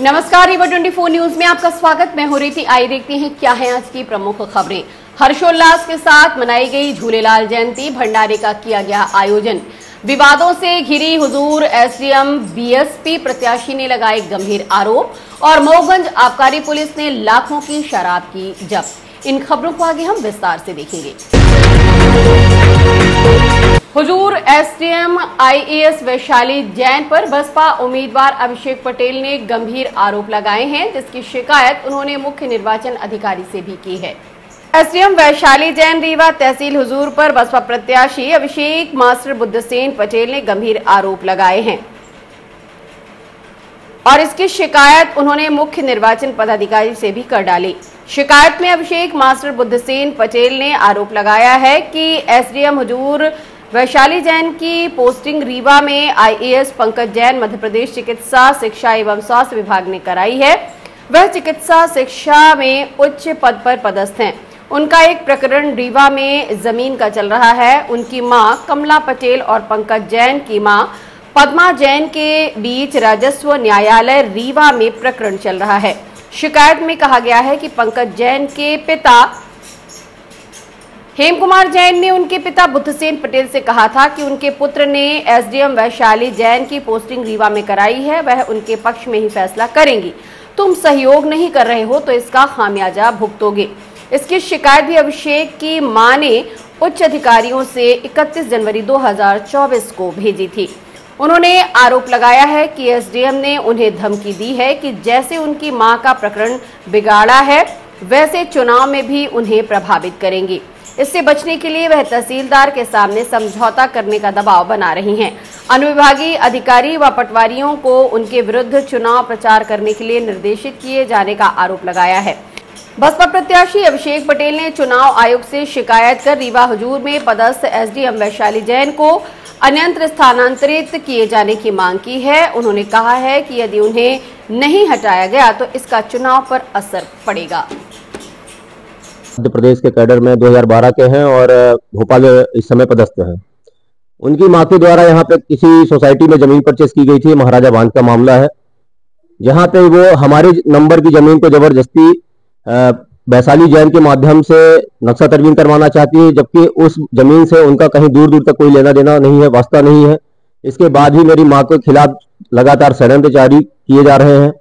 नमस्कार, river 24 news में आपका स्वागत। मैं हूं रीति। आइए देखते हैं क्या है आज की प्रमुख खबरें। हर्षोल्लास के साथ मनाई गई झूलेलाल जयंती, भंडारे का किया गया आयोजन। विवादों से घिरी हुजूर एसडीएम बीएसपी प्रत्याशी ने लगाए गंभीर आरोप और मऊगंज आबकारी पुलिस ने लाखों की शराब की जब्त। इन खबरों को आगे हम विस्तार से देखेंगे। हुजूर एसडीएम आईएएस वैशाली जैन पर बसपा उम्मीदवार अभिषेक पटेल ने गंभीर आरोप लगाए हैं, जिसकी शिकायत उन्होंने मुख्य निर्वाचन अधिकारी से भी की है। एसडीएम वैशाली जैन रीवा तहसील हुजूर पर बसपा प्रत्याशी अभिषेक मास्टर बुद्धसेन पटेल ने गंभीर आरोप लगाए हैं और इसकी शिकायत उन्होंने मुख्य निर्वाचन पदाधिकारी से भी कर डाली। शिकायत में अभिषेक मास्टर बुद्धसेन पटेल ने आरोप लगाया है कि एसडीएम हुजूर वैशाली जैन की पोस्टिंग रीवा में आईएएस पंकज जैन मध्य प्रदेश चिकित्सा शिक्षा एवं स्वास्थ्य विभाग ने कराई है। वह चिकित्सा शिक्षा में उच्च पद पर पदस्थ हैं। उनका एक प्रकरण रीवा में जमीन का चल रहा है। उनकी मां कमला पटेल और पंकज जैन की मां पद्मा जैन के बीच राजस्व न्यायालय रीवा में प्रकरण चल रहा है। शिकायत में कहा गया है कि पंकज जैन के पिता हेम कुमार जैन ने उनके पिता बुद्धसेन पटेल से कहा था कि उनके पुत्र ने एसडीएम वैशाली जैन की पोस्टिंग रीवा में कराई है, वह उनके पक्ष में ही फैसला करेंगी। तुम सहयोग नहीं कर रहे हो तो इसका खामियाजा भुगतोगे। इसकी शिकायत भी अभिषेक की मां ने उच्च अधिकारियों से 31 जनवरी 2024 को भेजी थी। उन्होंने आरोप लगाया है कि एसडीएम ने उन्हें धमकी दी है कि जैसे उनकी मां का प्रकरण बिगाड़ा है, वैसे चुनाव में भी उन्हें प्रभावित करेंगी। इससे बचने के लिए वह तहसीलदार के सामने समझौता करने का दबाव बना रही हैं। अनुविभागीय अधिकारी व पटवारियों को उनके विरुद्ध चुनाव प्रचार करने के लिए निर्देशित किए जाने का आरोप लगाया है। बसपा प्रत्याशी अभिषेक पटेल ने चुनाव आयोग से शिकायत कर रीवा हुजूर में पदस्थ एसडीएम वैशाली जैन को अन्यत्र स्थानांतरित किए जाने की मांग की है। उन्होंने कहा है कि यदि उन्हें नहीं हटाया गया तो इसका चुनाव पर असर पड़ेगा। मध्य प्रदेश के कैडर में 2012 के हैं और भोपाल इस समय पदस्थ हैं। उनकी मां के द्वारा यहाँ पे किसी सोसाइटी में जमीन परचेस की गई थी। महाराजा बांध का मामला है, जहाँ पे वो हमारे नंबर की जमीन को जबरदस्ती वैशाली जैन के माध्यम से नक्शा तरमीम करवाना चाहती है, जबकि उस जमीन से उनका कहीं दूर दूर तक कोई लेना देना नहीं है, वास्ता नहीं है। इसके बाद भी मेरी मां के खिलाफ लगातार षड्यंत्र जारी किए जा रहे हैं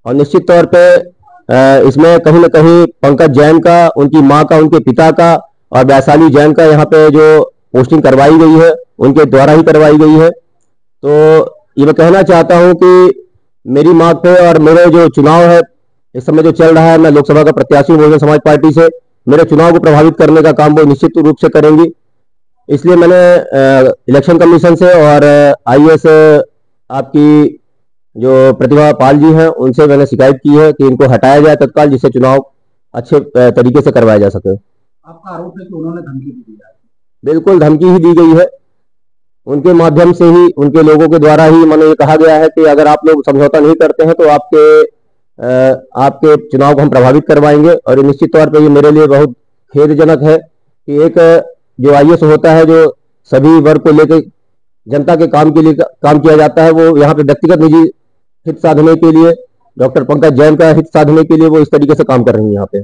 और निश्चित तौर पर इसमें कहीं न कहीं पंकज जैन का, उनकी मां का, उनके पिता का और वैशाली जैन का यहाँ पे जो पोस्टिंग करवाई गई है उनके द्वारा ही करवाई गई है। तो ये मैं कहना चाहता हूँ कि मेरी मां पे और मेरे जो चुनाव है इस समय जो चल रहा है, मैं लोकसभा का प्रत्याशी हूँ बहुजन समाज पार्टी से, मेरे चुनाव को प्रभावित करने का काम वो निश्चित रूप से करेंगी। इसलिए मैंने इलेक्शन कमीशन से और आईएएस आपकी जो प्रतिभा पाल जी हैं उनसे मैंने शिकायत की है कि इनको हटाया जाए तत्काल, जिससे चुनाव अच्छे तरीके से करवाया जा सके। आपका आरोप है कि उन्होंने धमकी दी है? बिल्कुल धमकी ही दी गई है। उनके माध्यम से ही, उनके लोगों के द्वारा ही मैंने ये कहा गया है कि अगर आप लोग समझौता नहीं करते हैं तो आपके चुनाव को हम प्रभावित करवाएंगे। और निश्चित तौर पर ये मेरे लिए बहुत खेदजनक है कि एक जो आईएएस होता है, जो सभी वर्ग को लेकर जनता के काम के लिए काम किया जाता है, वो यहाँ पे व्यक्तिगत निजी हित साधने के लिए, डॉक्टर पंकज जैन का हित साधने के लिए वो इस तरीके से काम कर रही है यहाँ पे।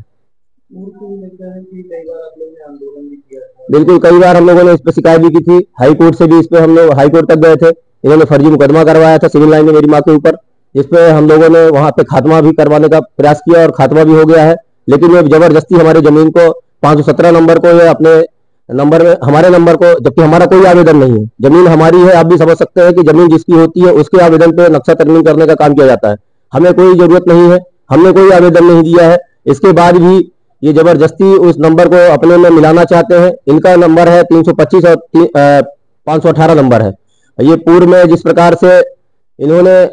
बिल्कुल, कई बार हम लोगों ने इस पर शिकायत भी की थी। हाई कोर्ट से भी इस पे हम लोग हाई कोर्ट तक गए थे। इन्होंने फर्जी मुकदमा करवाया था सिविल लाइन में मेरी मां के ऊपर, जिसपे हम लोगों ने वहां पे खात्मा भी करवाने का प्रयास किया और खात्मा भी हो गया है। लेकिन ये जबरदस्ती हमारी जमीन को 517 नंबर को ये अपने नंबर में, हमारे नंबर को, जबकि हमारा कोई आवेदन नहीं है, जमीन हमारी है। आप भी समझ सकते हैं कि जमीन जिसकी होती है उसके आवेदन पे नक्शा तरमीम करने का काम किया जाता है। हमें कोई जरूरत नहीं है, हमने कोई आवेदन नहीं दिया है। इसके बाद भी ये जबरदस्ती उस नंबर को अपने में मिलाना चाहते हैं। इनका नंबर है 325 और 518 नंबर है। ये पूर्व में जिस प्रकार से इन्होंने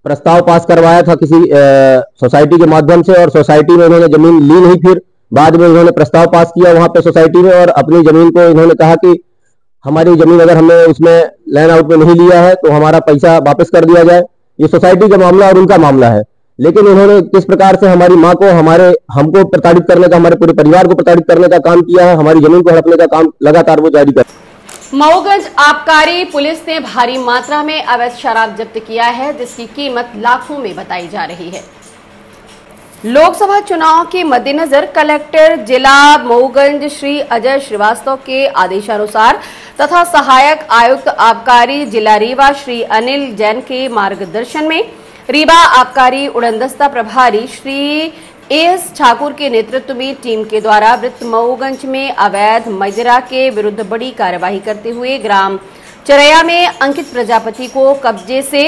प्रस्ताव पास करवाया था किसी सोसाइटी के माध्यम से, और सोसाइटी में इन्होंने जमीन ली नहीं, फिर बाद में इन्होंने प्रस्ताव पास किया वहां पे सोसाइटी में और अपनी जमीन को इन्होंने कहा कि हमारी जमीन अगर हमने उसमें लैंड आउट में नहीं लिया है तो हमारा पैसा वापस कर दिया जाए। ये सोसाइटी का मामला और उनका मामला है। लेकिन इन्होंने किस प्रकार से हमारी मां को, हमको प्रताड़ित करने का, हमारे पूरे परिवार को प्रताड़ित करने का काम किया है, हमारी जमीन को हड़पने का काम लगातार वो जारी कर। मऊगंज आबकारी पुलिस ने भारी मात्रा में अवैध शराब जब्त किया है, जिसकी कीमत लाखों में बताई जा रही है। लोकसभा चुनाव के मद्देनजर कलेक्टर जिला मऊगंज श्री अजय श्रीवास्तव के आदेशानुसार तथा सहायक आयुक्त आबकारी जिला रीवा श्री अनिल जैन के मार्गदर्शन में रीवा आबकारी उड़नदस्ता प्रभारी श्री एस ठाकुर के नेतृत्व में टीम के द्वारा वृत्त मऊगंज में अवैध मदिरा के विरुद्ध बड़ी कार्यवाही करते हुए ग्राम चरैया में अंकित प्रजापति को कब्जे से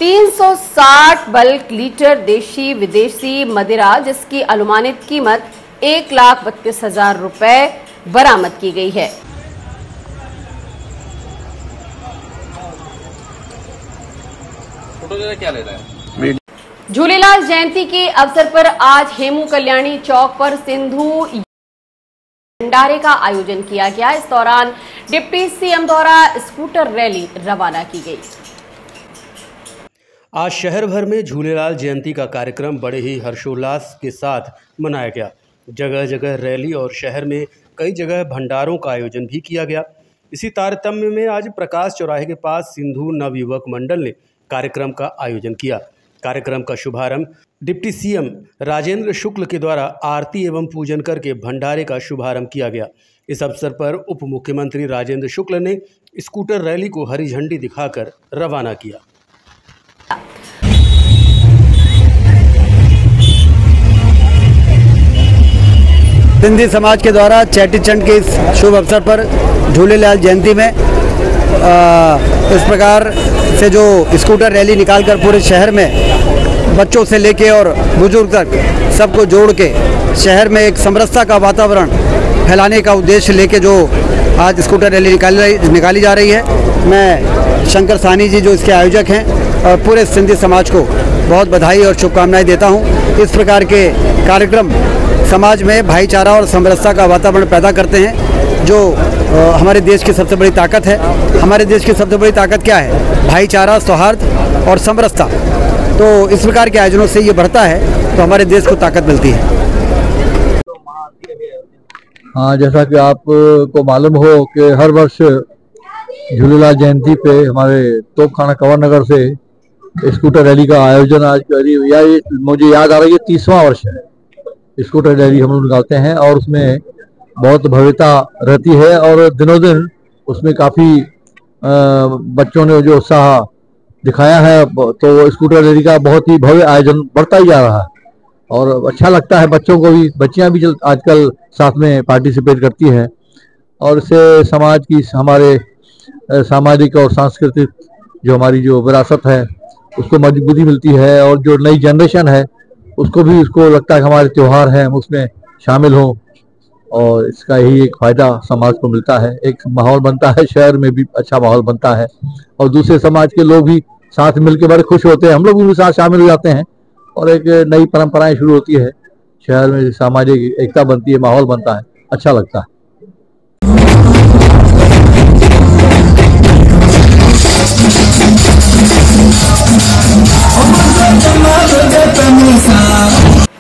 360 बल्क लीटर देशी विदेशी मदिरा जिसकी अनुमानित कीमत 1,32,000 रुपए बरामद की गई है। क्या ले रहा है? झूलेलाल जयंती के अवसर पर आज हेमू कल्याणी चौक पर सिंधु भंडारे का आयोजन किया गया। इस दौरान डिप्टी सीएम द्वारा स्कूटर रैली रवाना की गई। आज शहर भर में झूलेलाल जयंती का कार्यक्रम बड़े ही हर्षोल्लास के साथ मनाया गया। जगह जगह रैली और शहर में कई जगह भंडारों का आयोजन भी किया गया। इसी तारतम्य में आज प्रकाश चौराहे के पास सिंधु नवयुवक मंडल ने कार्यक्रम का आयोजन किया। कार्यक्रम का शुभारंभ डिप्टी सीएम राजेंद्र शुक्ल के द्वारा आरती एवं पूजन करके भंडारे का शुभारंभ किया गया। इस अवसर पर उप मुख्यमंत्री राजेंद्र शुक्ल ने स्कूटर रैली को हरी झंडी दिखाकर रवाना किया। सिंधी समाज के द्वारा चेटीचंड के इस शुभ अवसर पर झूलेलाल जयंती में इस प्रकार से जो स्कूटर रैली निकालकर पूरे शहर में बच्चों से लेके और बुजुर्ग तक सबको जोड़ के शहर में एक समरसता का वातावरण फैलाने का उद्देश्य लेके जो आज स्कूटर रैली निकाली जा रही है, मैं शंकर साहनी जी जो इसके आयोजक हैं और पूरे सिंधी समाज को बहुत बधाई और शुभकामनाएं देता हूं। इस प्रकार के कार्यक्रम समाज में भाईचारा और समरसता का वातावरण पैदा करते हैं, जो हमारे देश की सबसे बड़ी ताकत है। हमारे देश की सबसे बड़ी ताकत क्या है? भाईचारा, सौहार्द और समरसता। तो इस प्रकार के आयोजनों से ये बढ़ता है तो हमारे देश को ताकत मिलती है। हाँ, जैसा कि आपको मालूम हो कि हर वर्ष झूलेलाल जयंती पे हमारे तोपखाना कंवर नगर से स्कूटर रैली का आयोजन आज मुझे याद आ रहा है, ये 30वां वर्ष है स्कूटर रैली हम लोग निकालते हैं और उसमें बहुत भव्यता रहती है और दिनों दिन उसमें काफ़ी बच्चों ने जो उत्साह दिखाया है, तो स्कूटर रैली का बहुत ही भव्य आयोजन बढ़ता ही जा रहा है और अच्छा लगता है। बच्चों को भी, बच्चियां भी आजकल साथ में पार्टिसिपेट करती हैं और इससे समाज की, हमारे सामाजिक और सांस्कृतिक जो हमारी जो विरासत है उसको मजबूती मिलती है और जो नई जनरेशन है उसको भी, उसको लगता है कि हमारे त्यौहार हैं, हम उसमें शामिल हों और इसका ही एक फ़ायदा समाज को मिलता है। एक माहौल बनता है, शहर में भी अच्छा माहौल बनता है और दूसरे समाज के लोग भी साथ मिलकर बड़े खुश होते हैं, हम लोग भी साथ शामिल हो जाते हैं और एक नई परंपराएं शुरू होती है, शहर में सामाजिक एकता बनती है, माहौल बनता है, अच्छा लगता है।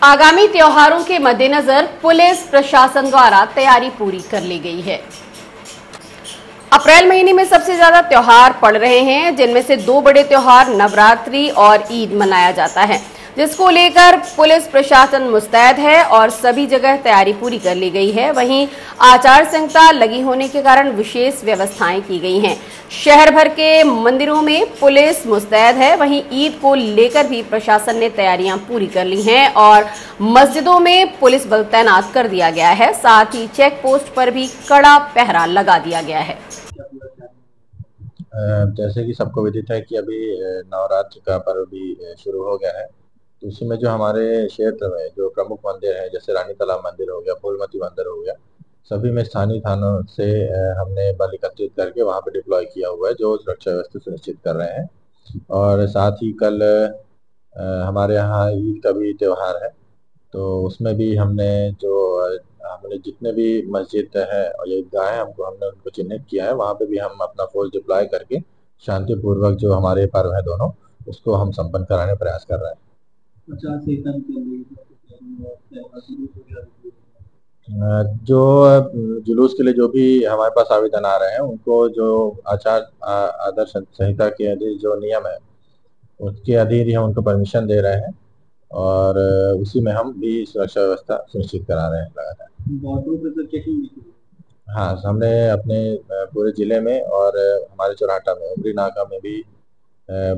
आगामी त्योहारों के मद्देनजर पुलिस प्रशासन द्वारा तैयारी पूरी कर ली गई है। अप्रैल महीने में सबसे ज्यादा त्योहार पड़ रहे हैं, जिनमें से 2 बड़े त्योहार नवरात्रि और ईद मनाया जाता है, जिसको लेकर पुलिस प्रशासन मुस्तैद है और सभी जगह तैयारी पूरी कर ली गई है। वहीं आचार संहिता लगी होने के कारण विशेष व्यवस्थाएं की गई हैं। शहर भर के मंदिरों में पुलिस मुस्तैद है। वहीं ईद को लेकर भी प्रशासन ने तैयारियां पूरी कर ली हैं और मस्जिदों में पुलिस बल तैनात कर दिया गया है। साथ ही चेक पोस्ट पर भी कड़ा पहरा लगा दिया गया है। जैसे कि सबको विदित है कि अभी नवरात्र का पर्व भी शुरू हो गया है, तो उसी में जो हमारे क्षेत्र में जो प्रमुख मंदिर है, जैसे रानी तालाब मंदिर हो गया, फूलमती मंदिर हो गया, सभी में स्थानीय थानों से हमने बल एकत्रित करके वहाँ पे डिप्लॉय किया हुआ है, जो सुरक्षा व्यवस्था सुनिश्चित कर रहे हैं। और साथ ही कल हमारे यहाँ ईद का भी त्यौहार है, तो उसमें भी हमने जितने भी मस्जिद है और ईदगाह है, हमने उनको चिन्हित किया है, वहाँ पे भी हम अपना फोर्स डिप्लॉय करके शांतिपूर्वक जो हमारे पर्व है दोनों, उसको हम संपन्न कराने का प्रयास कर रहे हैं। जो जुलूस के लिए जो भी हमारे पास आवेदन आ रहे हैं उनको जो आचार आदर्श संहिता के अधीन जो नियम है उसके अधीन ही हम उनको परमिशन दे रहे हैं और उसी में हम भी सुरक्षा व्यवस्था सुनिश्चित करा रहे हैं लगातार। बॉर्डर पे तो चेकिंग नहीं की। हाँ, हमने अपने पूरे जिले में और हमारे चौराहा में उमरी नाका में भी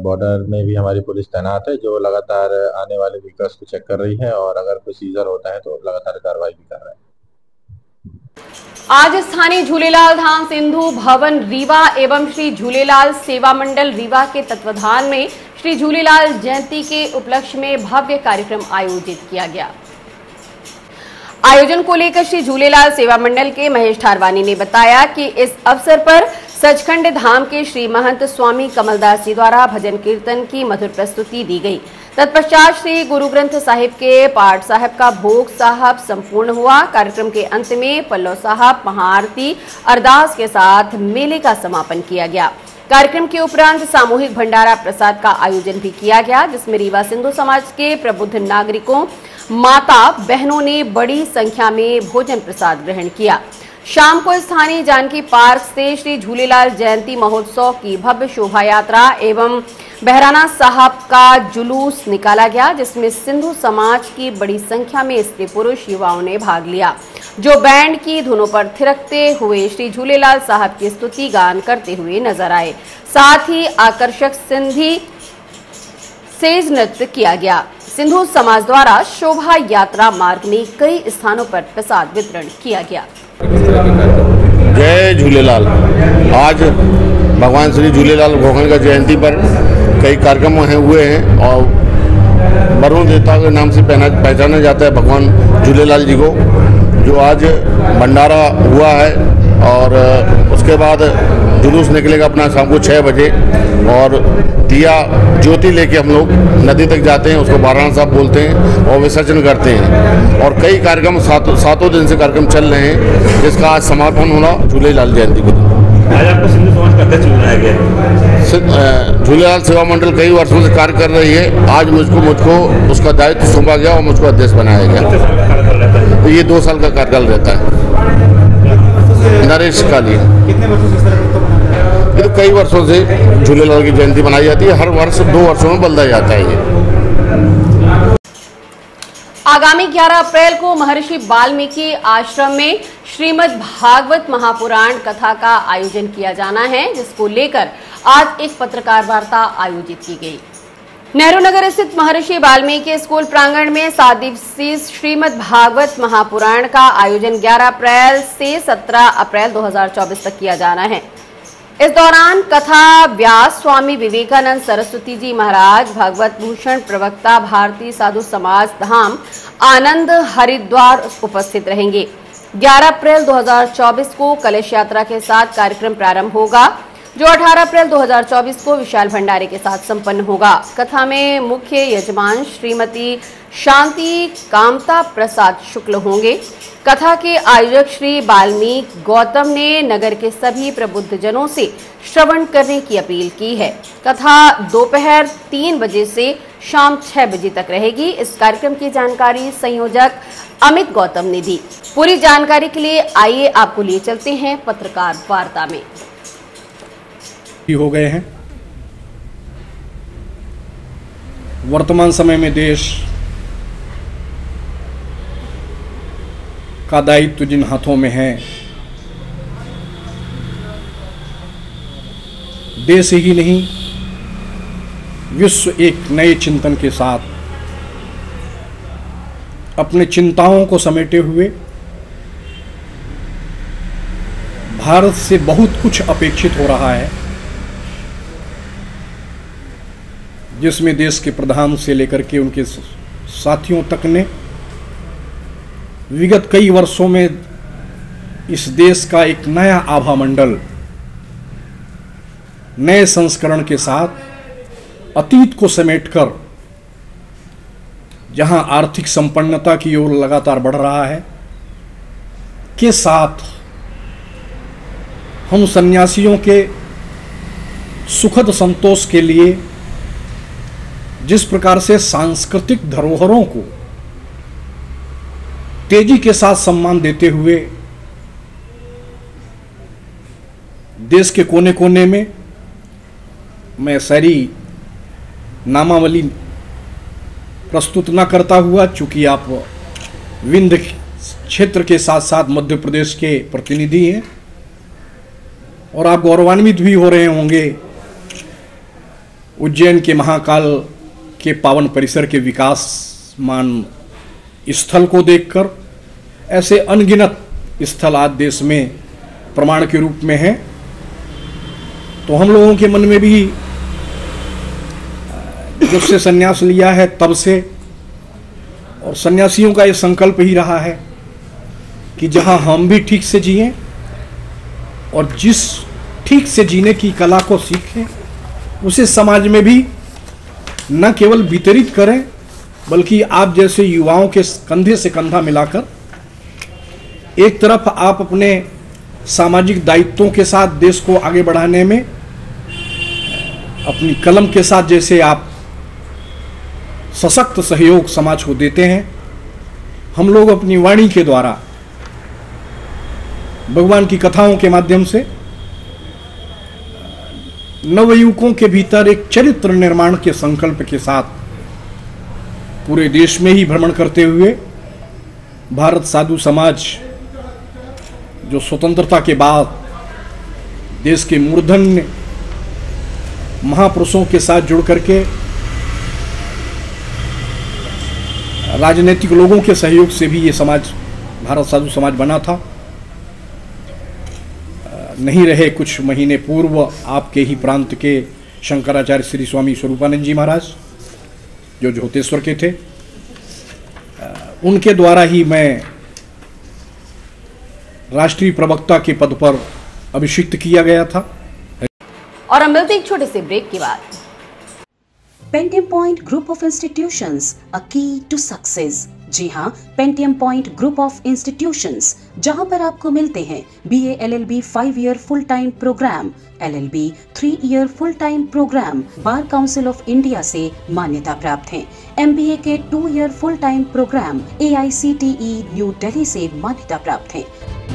बॉर्डर में भी हमारी पुलिस तैनात है जो लगातार आने वाले व्हीकल्स को चेक कर रही है और अगर कोई सीजर होता है तो लगातार कार्रवाई भी कर रहे हैं। आज स्थानीय झूलेलाल धाम सिंधु भवन रीवा एवं श्री झूलेलाल सेवा मंडल रीवा के तत्वाधान में श्री झूलेलाल जयंती के उपलक्ष्य में भव्य कार्यक्रम आयोजित किया गया। आयोजन को लेकर श्री झूलेलाल सेवा मंडल के महेश ठारवानी ने बताया कि इस अवसर पर सचखंड धाम के श्री महंत स्वामी कमलदास जी द्वारा भजन कीर्तन की मधुर प्रस्तुति दी गई। तत्पश्चात श्री गुरु ग्रंथ साहिब के पाठ साहब का भोग साहब संपूर्ण हुआ। कार्यक्रम के अंत में पल्लव साहब महाआरती अरदास के साथ मेले का समापन किया गया। कार्यक्रम के उपरांत सामूहिक भंडारा प्रसाद का आयोजन भी किया गया, जिसमें रीवा सिंधु समाज के प्रबुद्ध नागरिकों माता बहनों ने बड़ी संख्या में भोजन प्रसाद ग्रहण किया। शाम को स्थानीय जानकी पार्क से श्री झूलेलाल जयंती महोत्सव की भव्य शोभा यात्रा एवं बहराना साहब का जुलूस निकाला गया, जिसमें सिंधु समाज की बड़ी संख्या में स्त्री पुरुष युवाओं ने भाग लिया, जो बैंड की धुनों पर थिरकते हुए श्री झूलेलाल साहब की स्तुति गान करते हुए नजर आए। साथ ही आकर्षक सिंधी सेज नृत्य किया गया। सिंधु समाज द्वारा शोभा यात्रा मार्ग में कई स्थानों पर प्रसाद वितरण किया गया। जय झूलेलाल। आज भगवान श्री झूलेलाल भगवान का जयंती पर कई कार्यक्रम हुए हैं और वरुण देवता के नाम से पहचाना जाता है भगवान झूलेलाल जी को, जो आज भंडारा हुआ है और उसके बाद जुलूस निकलेगा अपना शाम को 6 बजे और दिया ज्योति लेके हम लोग नदी तक जाते हैं, उसको बाराना साहब बोलते हैं और विसर्जन करते हैं। और कई कार्यक्रम सातों दिन से कार्यक्रम चल रहे हैं, जिसका आज समापन होना झूलेलाल जयंती को। आज आपको सिंधु समाज का अध्यक्ष बनाया गया। झूलेलाल सेवा मंडल कई वर्षों से कार्य कर रही है, आज मुझको उसका दायित्व सौंपा गया और मुझको अध्यक्ष बनाया गया। तो ये 2 साल का कार्यकाल रहता है। नरेश काली। कितने वर्षों से ये तो कई वर्षों से झूलेलाल की जयंती मनाई जाती है, हर वर्ष 2 वर्षों में बदला जाता है ये। आगामी 11 अप्रैल को महर्षि वाल्मीकि आश्रम में श्रीमद् भागवत महापुराण कथा का आयोजन किया जाना है, जिसको लेकर आज एक पत्रकार वार्ता आयोजित की गई। नेहरू नगर स्थित महर्षि वाल्मीकि स्कूल प्रांगण में 7 दिवसीय श्रीमद् भागवत महापुराण का आयोजन 11 अप्रैल से 17 अप्रैल 2024 तक किया जाना है। इस दौरान कथा व्यास स्वामी विवेकानंद सरस्वती जी महाराज, भागवत भूषण प्रवक्ता भारतीय साधु समाज धाम आनंद हरिद्वार उपस्थित रहेंगे। 11 अप्रैल 2024 को कलश यात्रा के साथ कार्यक्रम प्रारंभ होगा, जो 18 अप्रैल 2024 को विशाल भंडारे के साथ संपन्न होगा। कथा में मुख्य यजमान श्रीमती शांति कामता प्रसाद शुक्ल होंगे। कथा के आयोजक श्री वाल्मीकि गौतम ने नगर के सभी प्रबुद्ध जनों से श्रवण करने की अपील की है। कथा दोपहर 3 बजे से शाम 6 बजे तक रहेगी। इस कार्यक्रम की जानकारी संयोजक अमित गौतम ने दी। पूरी जानकारी के लिए आइए आपको लिए चलते हैं पत्रकार वार्ता में। हो गए हैं। वर्तमान समय में देश का दायित्व जिन हाथों में है, देश ही नहीं विश्व एक नए चिंतन के साथ अपने चिंताओं को समेटे हुए भारत से बहुत कुछ अपेक्षित हो रहा है, जिसमें देश के प्रधान से लेकर के उनके साथियों तक ने विगत कई वर्षों में इस देश का एक नया आभा मंडल नए संस्करण के साथ अतीत को समेटकर जहां आर्थिक संपन्नता की ओर लगातार बढ़ रहा है, के साथ हम सन्यासियों के सुखद संतोष के लिए जिस प्रकार से सांस्कृतिक धरोहरों को तेजी के साथ सम्मान देते हुए देश के कोने कोने में मैं सारी नामावली प्रस्तुत न करता हुआ, चूंकि आप विंध्य क्षेत्र के साथ साथ मध्य प्रदेश के प्रतिनिधि हैं और आप गौरवान्वित भी हो रहे होंगे उज्जैन के महाकाल के पावन परिसर के विकासमान स्थल को देखकर। ऐसे अनगिनत स्थल आज देश में प्रमाण के रूप में हैं। तो हम लोगों के मन में भी जब से संन्यास लिया है तब से, और सन्यासियों का ये संकल्प ही रहा है कि जहां हम भी ठीक से जिएं और जिस ठीक से जीने की कला को सीखें उसे समाज में भी न केवल वितरित करें, बल्कि आप जैसे युवाओं के कंधे से कंधा मिलाकर एक तरफ आप अपने सामाजिक दायित्वों के साथ देश को आगे बढ़ाने में अपनी कलम के साथ जैसे आप सशक्त सहयोग समाज को देते हैं, हम लोग अपनी वाणी के द्वारा भगवान की कथाओं के माध्यम से नवयुवकों के भीतर एक चरित्र निर्माण के संकल्प के साथ पूरे देश में ही भ्रमण करते हुए भारत साधु समाज जो स्वतंत्रता के बाद देश के मूर्धन्य महापुरुषों के साथ जुड़ करके राजनीतिक लोगों के सहयोग से भी ये समाज भारत साधु समाज बना था। नहीं रहे कुछ महीने पूर्व आपके ही प्रांत के शंकराचार्य श्री स्वामी स्वरूपानंद जी महाराज जो ज्योतेश्वर के थे, उनके द्वारा ही मैं राष्ट्रीय प्रवक्ता के पद पर अभिषिक्त किया गया था। और हम मिलते एक छोटे से ब्रेक के बाद। Pentium point group of institutions, a key to success. जी हाँ, Pentium point group of institutions, जहाँ पर आपको मिलते हैं BA LLB 5 year full time programme, LLB 3 year full time programme bar council of India से मान्यता प्राप्त हैं। MBA के 2 year full time programme AICTE new Delhi से मान्यता प्राप्त हैं।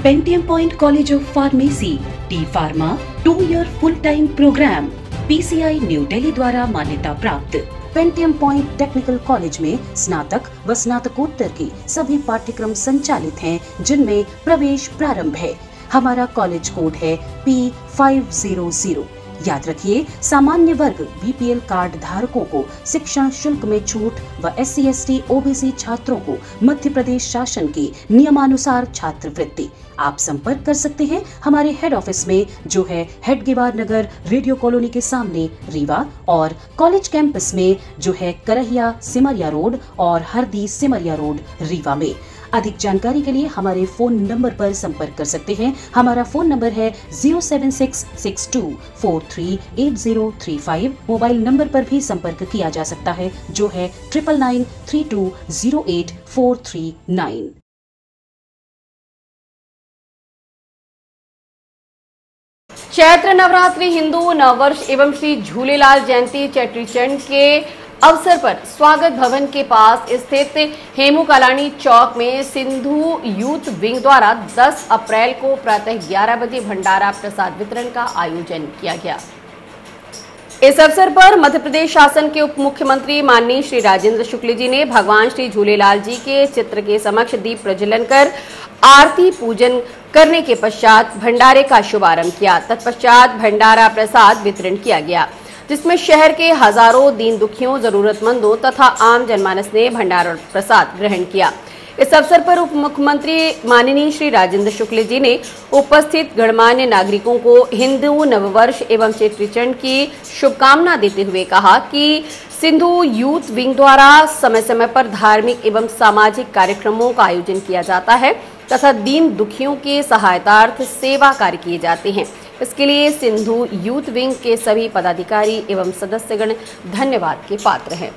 Pentium point college of pharmacy T pharma 2 year full time program PCI new Delhi द्वारा मान्यता प्राप्त। पेंटियम पॉइंट टेक्निकल कॉलेज में स्नातक व स्नातकोत्तर की सभी पाठ्यक्रम संचालित हैं, जिनमें प्रवेश प्रारंभ है। हमारा कॉलेज कोड है P500। याद रखिए, सामान्य वर्ग BPL कार्ड धारकों को शिक्षा शुल्क में छूट व SC ST OBC छात्रों को मध्य प्रदेश शासन की नियमानुसार छात्रवृत्ति। आप संपर्क कर सकते हैं हमारे हेड ऑफिस में, जो है हेडगेवार नगर रेडियो कॉलोनी के सामने रीवा, और कॉलेज कैंपस में जो है करहिया सिमरिया रोड और हरदी सिमरिया रोड रीवा में। अधिक जानकारी के लिए हमारे फोन नंबर पर संपर्क कर सकते हैं। हमारा फोन नंबर है 07662438035। मोबाइल नंबर पर भी संपर्क किया जा सकता है, जो है 9992084439। चैत्र नवरात्रि, हिंदू नववर्ष एवं श्री झूलेलाल जयंती चेटीचंड के अवसर पर स्वागत भवन के पास स्थित हेमू कालानी चौक में सिंधु यूथ विंग द्वारा 10 अप्रैल को प्रातः 11 बजे भंडारा प्रसाद वितरण का आयोजन किया गया। इस अवसर पर मध्य प्रदेश शासन के उप मुख्यमंत्री माननीय श्री राजेंद्र शुक्ल जी ने भगवान श्री झूलेलाल जी के चित्र के समक्ष दीप प्रज्वलन कर आरती पूजन करने के पश्चात भंडारे का शुभारंभ किया। तत्पश्चात भंडारा प्रसाद वितरण किया गया, जिसमें शहर के हजारों दीन दुखियों, जरूरतमंदों तथा आम जनमानस ने भंडारा प्रसाद ग्रहण किया। इस अवसर पर उप मुख्यमंत्री माननीय श्री राजेंद्र शुक्ल जी ने उपस्थित गणमान्य नागरिकों को हिंदू नववर्ष एवं चेटीचंड की शुभकामना देते हुए कहा कि सिंधु यूथ विंग द्वारा समय समय पर धार्मिक एवं सामाजिक कार्यक्रमों का आयोजन किया जाता है तथा दीन दुखियों के सहायतार्थ सेवा कार्य किए जाते हैं। इसके लिए सिंधु यूथ विंग के सभी पदाधिकारी एवं सदस्यगण धन्यवाद के पात्र हैं।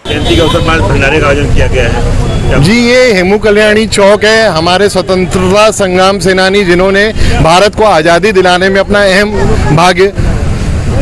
जयंती के अवसर पर भंडारे का आयोजन किया गया है। जी, ये हेमू कल्याणी चौक है, हमारे स्वतंत्रता संग्राम सेनानी जिन्होंने भारत को आज़ादी दिलाने में अपना अहम भाग्य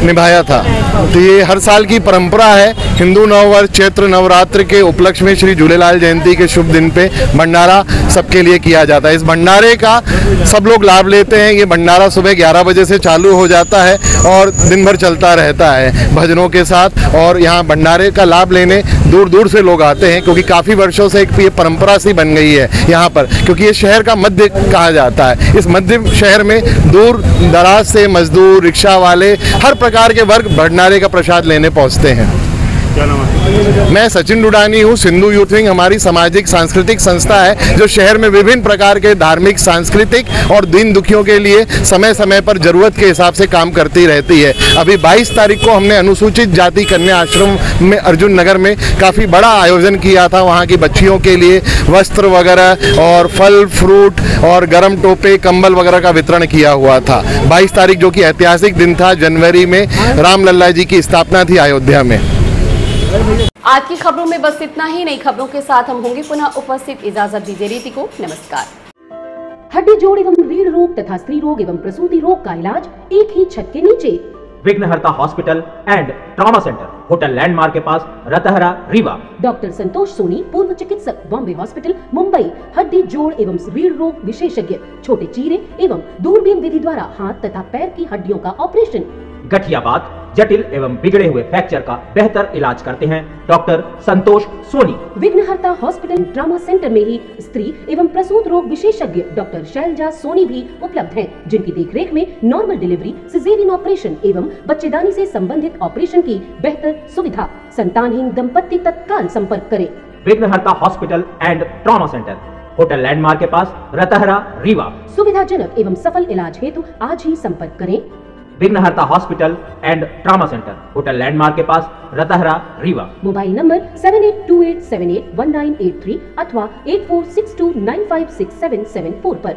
निभाया था। तो ये हर साल की परंपरा है। हिंदू नववर्ष चैत्र नवरात्र के उपलक्ष्य में श्री झूलेलाल जयंती के शुभ दिन पे भंडारा सबके लिए किया जाता है। इस भंडारे का सब लोग लाभ लेते हैं। ये भंडारा सुबह 11 बजे से चालू हो जाता है और दिन भर चलता रहता है भजनों के साथ। और यहाँ भंडारे का लाभ लेने दूर दूर से लोग आते हैं, क्योंकि काफ़ी वर्षों से एक ये परंपरा सी बन गई है यहाँ पर, क्योंकि ये शहर का मध्य कहा जाता है। इस मध्य शहर में दूर दराज से मजदूर, रिक्शा वाले, हर प्रकार के वर्ग भंडारे का प्रसाद लेने पहुँचते हैं। क्या नाम है? मैं सचिन डुडानी हूँ। सिंधु यूथ विंग हमारी सामाजिक सांस्कृतिक संस्था है जो शहर में विभिन्न प्रकार के धार्मिक, सांस्कृतिक और दीन दुखियों के लिए समय समय पर जरूरत के हिसाब से काम करती रहती है। अभी 22 तारीख को हमने अनुसूचित जाति कन्या आश्रम में अर्जुन नगर में काफ़ी बड़ा आयोजन किया था। वहाँ की बच्चियों के लिए वस्त्र वगैरह और फल फ्रूट और गर्म टोपे, कंबल वगैरह का वितरण किया हुआ था। 22 तारीख जो कि ऐतिहासिक दिन था, जनवरी में रामलल्ला जी की स्थापना थी अयोध्या में। आज की खबरों में बस इतना ही। नई खबरों के साथ हम होंगे पुनः उपस्थित। इजाजत दीजिए रीति को। नमस्कार। हड्डी जोड़ एवं रीढ़ रोग तथा स्त्री रोग एवं प्रसूति रोग का इलाज एक ही छत के नीचे। विघ्नहर्ता hospital and trauma centre, hotel landmark के पास, रतहरा, रीवा। डॉक्टर संतोष सोनी, पूर्व चिकित्सक, बॉम्बे हॉस्पिटल, मुंबई। हड्डी जोड़ एवं रीढ़ रोग विशेषज्ञ, छोटे चीरे एवं दूरबीन विधि द्वारा हाथ तथा पैर की हड्डियों का ऑपरेशन। गठियाबात, जटिल एवं बिगड़े हुए फ्रैक्चर का बेहतर इलाज करते हैं डॉक्टर संतोष सोनी। विघ्नहर्ता हॉस्पिटल ट्रॉमा सेंटर में ही स्त्री एवं प्रसूत रोग विशेषज्ञ डॉक्टर शैलजा सोनी भी उपलब्ध हैं, जिनकी देखरेख में नॉर्मल डिलीवरी, सिजेरियन ऑपरेशन एवं बच्चेदानी से संबंधित ऑपरेशन की बेहतर सुविधा। संतानहीन दंपत्ति तत्काल संपर्क करें। विघ्नहर्ता hospital and trauma centre, hotel landmark के पास, रतहरा, रीवा। सुविधाजनक एवं सफल इलाज हेतु आज ही संपर्क करें। विघ्नहर्ता hospital and trauma centre, hotel landmark के पास, रतहरा, रीवा। मोबाइल नंबर 7828781983 अथवा 8462956774 पर।